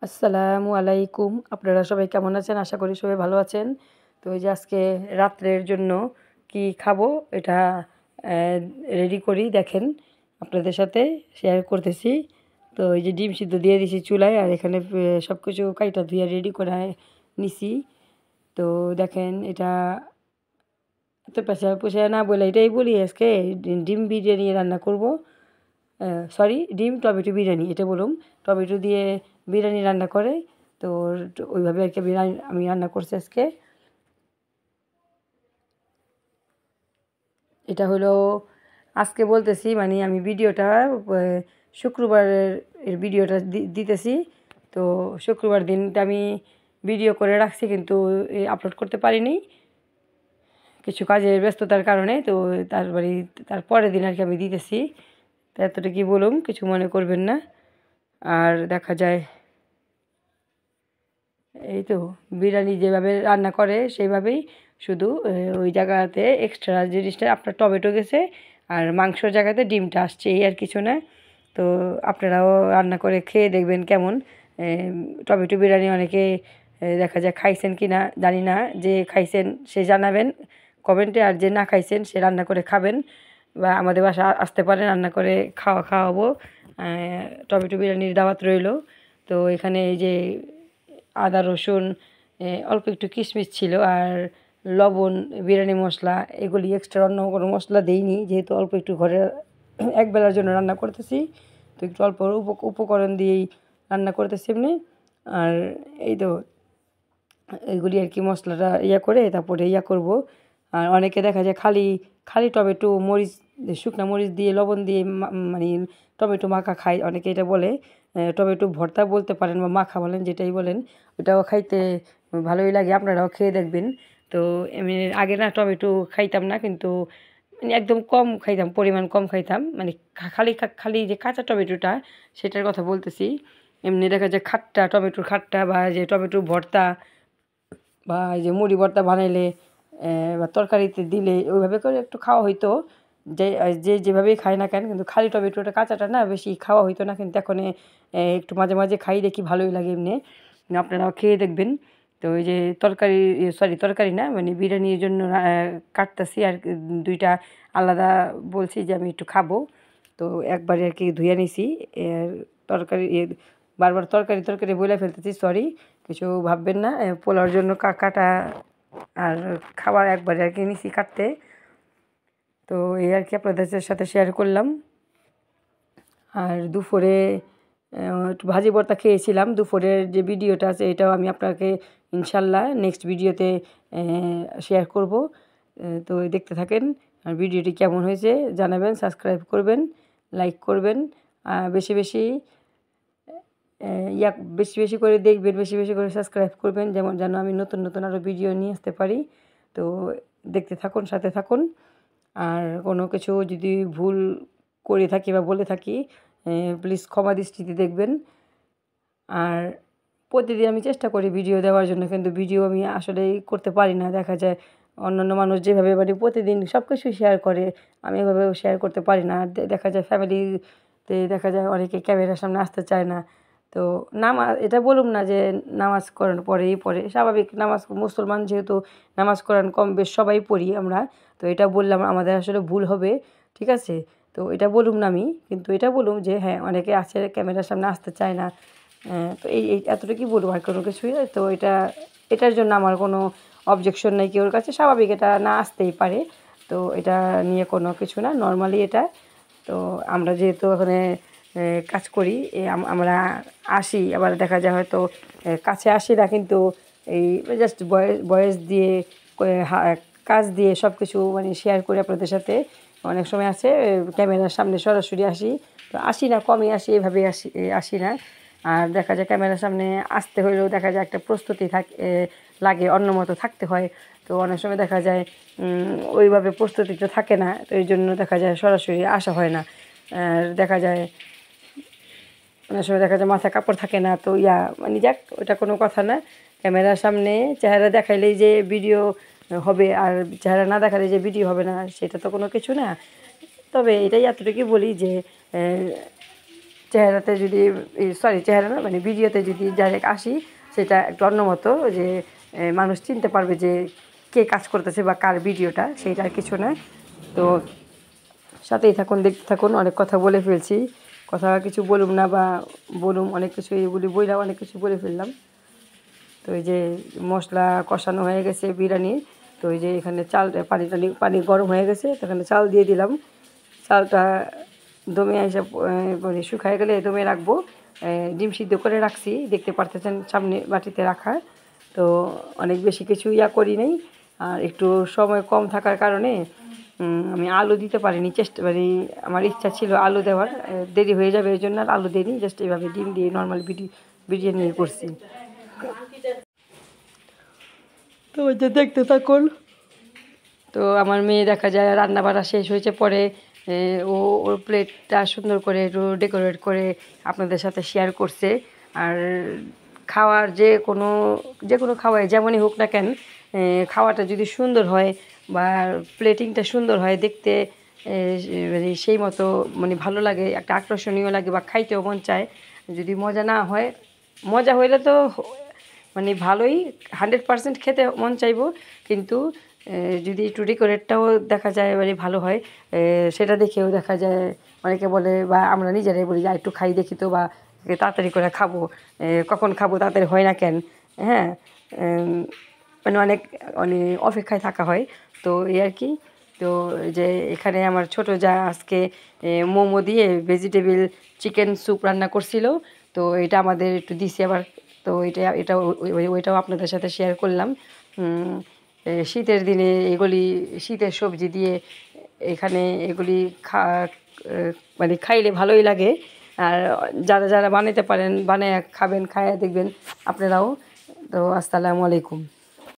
আসসালামু আলাইকুম। আপনারা সবাই কেমন আছেন? আশা করি সবাই ভালো আছেন। তো এই যে আজকে রাত্রের জন্য কি খাবো এটা অ্যা রেডি করি দেখেন আপনাদের সাথে শেয়ার করতেছি। তো এই যে ডিম সিদ্ধ দিয়ে দিছি চুলায় আর এখানে সব কিছু কাইটা ধুইয়া রেডি করে নিছি। তো দেখেন এটা এত পেঁচায় না বলে এটাই বলি আজকে ডিম বিরিয়ানি রান্না করব। সরি ডিম টমেটো বিরিয়ানি এটা বলুম। টমেটো দিয়ে বিরিয়ানি রান্না করে তো ওইভাবে আর কি আমি রান্না করছি আজকে। এটা হলো আজকে বলতেছি মানে আমি ভিডিওটা শুক্রবারের ভিডিওটা দিতেছি। তো শুক্রবার দিনটা আমি ভিডিও করে রাখছি কিন্তু আপলোড করতে পারিনি কিছু কাজের ব্যস্ততার কারণে। তো তার পরের দিন আর কি আমি দিতেছি। তো এতটা কি বলুম কিছু মনে করবেন না। আর দেখা যায় এই তো বিরিয়ানি যেভাবে রান্না করে সেইভাবেই শুধু ওই জায়গাতে এক্সট্রা জিনিসটা আপনার টমেটো গেছে আর মাংসর জায়গাতে ডিমটা আসছে এই আর কিছু না। তো আপনারাও রান্না করে খেয়ে দেখবেন কেমন। টমেটো বিরিয়ানি অনেকে দেখা যায় খাইছেন কি না জানি না, যে খাইছেন সে জানাবেন কমেন্টে, আর যে না খাইছেন সে রান্না করে খাবেন বা আমাদের বাসা আসতে পারেন, রান্না করে খাওয়াবো। টমেটো বিরিয়ানির দাওয়াত রইল। তো এখানে এই যে আদা রসুন অল্প একটু কিশমিশ ছিল আর লবণ, বিরিয়ানি মশলা এগুলি এক্সট্রা অন্য কোনো মশলা দেইনি, যেহেতু অল্প একটু ঘরে একবেলার জন্য রান্না করতেছি। তো একটু অল্প উপকরণ দিয়েই রান্না করতেছি এমনি। আর এই তো এগুলি আর কি মশলাটা করে তারপরে করব। আর অনেকে দেখা যায় খালি খালি টমেটো মরিচ, শুকনা মরিচ দিয়ে লবণ দিয়ে মানে টমেটো মাখা খায়, অনেকে এটা বলে। টমেটো ভর্তা বলতে পারেন বা মাখা বলেন, যেটাই বলেন, ওটাও খাইতে ভালোই লাগে, আপনারাও খেয়ে দেখবেন। তো এমনি আগে না টমেটো খাইতাম না, কিন্তু মানে একদম কম খাইতাম, পরিমাণ কম খাইতাম, মানে খালি খালি যে কাঁচা টমেটোটা সেটার কথা বলতেছি। এমনি দেখা যায় খাট্টা টমেটোর খাট্টা বা যে টমেটো ভর্তা বা এই যে মুড়ি ভর্তা বানাইলে বা তরকারিতে দিলে ওইভাবে করে একটু খাওয়া হইতো। যে যে যেভাবেই খায় না কেন, কিন্তু খালি টমেটোটা কাঁচাটা না বেশি খাওয়া হইতো না, কিন্তু এখন একটু মাঝে মাঝে খাই দেখি ভালোই লাগে এমনি। আপনারাও খেয়ে দেখবেন। তো ওই যে তরকারি না মানে বিরিয়ানির জন্য কাটতাছি আর দুইটা আলাদা বলছি যে আমি একটু খাবো। তো একবারে আর কি ধুয়ে নিছি তরকারি বারবার তরকারি তরকারি বলে ফেলতেছি, সরি, কিছু ভাববেন না। পোলাওর জন্য কাটা আর খাবার একবারে আর কি নিছি কাটতে। তো এই আর কি আপনাদের সাথে শেয়ার করলাম। আর দুপুরে একটু ভাজি ভর্তা খেয়েছিলাম। দুপুরের যে ভিডিওটা আছে এটাও আমি আপনাকে ইনশাল্লাহ নেক্সট ভিডিওতে শেয়ার করব। তো দেখতে থাকেন। আর ভিডিওটি কেমন হয়েছে জানাবেন, সাবস্ক্রাইব করবেন, লাইক করবেন, বেশি বেশি বেশি বেশি করে দেখবেন, বেশি বেশি করে সাবস্ক্রাইব করবেন, যেন আমি নতুন নতুন আরও ভিডিও নিয়ে আসতে পারি। তো দেখতে থাকুন, সাথে থাকুন। আর কোনো কিছু যদি ভুল করে থাকি বা বলে থাকি প্লিজ ক্ষমা দৃষ্টিতে দেখবেন। আর প্রতিদিন আমি চেষ্টা করি ভিডিও দেওয়ার জন্য, কিন্তু ভিডিও আমি আসলেই করতে পারি না। দেখা যায় অন্যান্য মানুষ যেভাবে মানে প্রতিদিন সব কিছুই শেয়ার করে, আমি এভাবে শেয়ার করতে পারি না। আর দেখা যায় ফ্যামিলিতে দেখা যায় অনেকে ক্যামেরার সামনে আসতে চায় না। তো এটা বলুম না যে নামাজ কোরআন পড়ে স্বাভাবিক, নামাজ মুসলমান যেহেতু নামাজ কোরআন কম বেশ সবাই পড়ি আমরা। তো এটা বললাম আমাদের আসলে ভুল হবে, ঠিক আছে? তো এটা বলুম না আমি, কিন্তু এটা বলুম যে হ্যাঁ অনেকে আছে ক্যামেরার সামনে আসতে চায় না। তো এই এতটুকুই বলবো, আর কোনো কিছুই না। তো এটার জন্য আমার কোনো অবজেকশন নেই কেউর কাছে, স্বাভাবিক, এটা না আসতেই পারে। তো এটা নিয়ে কোনো কিছু না, নর্মালি এটা। তো আমরা যেহেতু ওখানে কাজ করি, আমরা আসি, আবার দেখা যায় হয়তো কাছে আসি না, কিন্তু এই জাস্ট বয়েস দিয়ে কাজ দিয়ে সব কিছু মানে শেয়ার করি আপনাদের সাথে। অনেক সময় আছে ক্যামেরার সামনে সরাসরি আসি, তো আসি না, কমই আসি, এভাবেই আসি না। আর দেখা যায় ক্যামেরার সামনে আসতে হলেও দেখা যায় একটা প্রস্তুতি লাগে, অন্য মতো থাকতে হয়। তো অনেক সময় দেখা যায় ওইভাবে প্রস্তুতিটা থাকে না, তো এই জন্য দেখা যায় সরাসরি আসা হয় না। আর দেখা যায় অনেক সময় দেখা যায় মাথায় কাপড় থাকে না, তো মানে যাক, ওটা কোনো কথা না। ক্যামেরার সামনে চেহারা দেখাইলেই যে ভিডিও হবে আর চেহারা না দেখালে যে ভিডিও হবে না, সেটা তো কোনো কিছু না। তবে এটাই এতটুকুই বলি যে চেহারাতে যদি সরি চেহারা না মানে ভিডিওতে যদি ডাইরেক্ট আসি সেটা একটু অন্য মতো যে মানুষ চিনতে পারবে যে কে কাজ করতেছে বা কার ভিডিওটা, সেইটা আর কিছু নয়। তো সাথেই থাকুন, দেখতে থাকুন। অনেক কথা বলে ফেলছি, কথা কিছু বলুম না বা বলুম অনেক কিছু, এগুলি বইলাম অনেক কিছু বলে ফেললাম। তো এই যে মশলা কষানো হয়ে গেছে বিরিয়ানি, তো এই যে এখানে চাল পানি গরম হয়ে গেছে, তো এখানে চাল দিয়ে দিলাম। চালটা দমে এসে মানে শুকায় গেলে দমে রাখবো। ডিম সিদ্ধ করে রাখছি, দেখতে পারতেছেন সামনে বাটিতে রাখা। তো অনেক বেশি কিছু করি নাই, আর একটু সময় কম থাকার কারণে আমি আলু দিতে পারিনি, মানে আমার ইচ্ছা ছিল আলু দেওয়ার, দেরি হয়ে যাবে এই জন্য আর আলু দিইনি, জাস্ট এইভাবে ডিম দিয়ে নর্মাল বিরিয়ানি করছি। তো ওই যে দেখতে থাকুন। তো আমার মেয়ে দেখা যায় রান্না বান্না শেষ হয়েছে পরে ও ওর প্লেটটা সুন্দর করে একটু ডেকোরেট করে আপনাদের সাথে শেয়ার করছে। আর খাওয়ার যে কোনো খাওয়াই যেমনই হোক না কেন, খাওয়াটা যদি সুন্দর হয় বা প্লেটিংটা সুন্দর হয়, দেখতে মানে সেই মতো মানে ভালো লাগে, একটা আকর্ষণীয় লাগে বা খাইতেও মন চায়। যদি মজা না হয়, মজা হইলে তো মানে ভালোই 100% খেতে মন চাইবো, কিন্তু যদি একটু ডেকোরেটটাও দেখা যায় মানে ভালো হয়, সেটা দেখেও দেখা যায় অনেকে বলে বা আমরা নিজেরাই বলি যে একটু খাই দেখি তো, বা তাড়াতাড়ি করে খাবো, কখন খাবো তাড়াতাড়ি হয় না কেন। হ্যাঁ, মানে অনেক অপেক্ষায় থাকা হয়। তো এই আর কি। তো যে এখানে আমার ছোট যা আজকে মোমো দিয়ে ভেজিটেবল চিকেন স্যুপ রান্না করছিল, তো এটা আমাদের একটু দিছি আবার। তো ওইটাও আপনাদের সাথে শেয়ার করলাম। শীতের দিনে এগুলি, শীতের সবজি দিয়ে এখানে এগুলি মানে খাইলে ভালোই লাগে। আর যারা যারা বানাতে পারেন বানায় খাবেন, খায়া দেখবেন আপনারাও। তো আসসালামু আলাইকুম।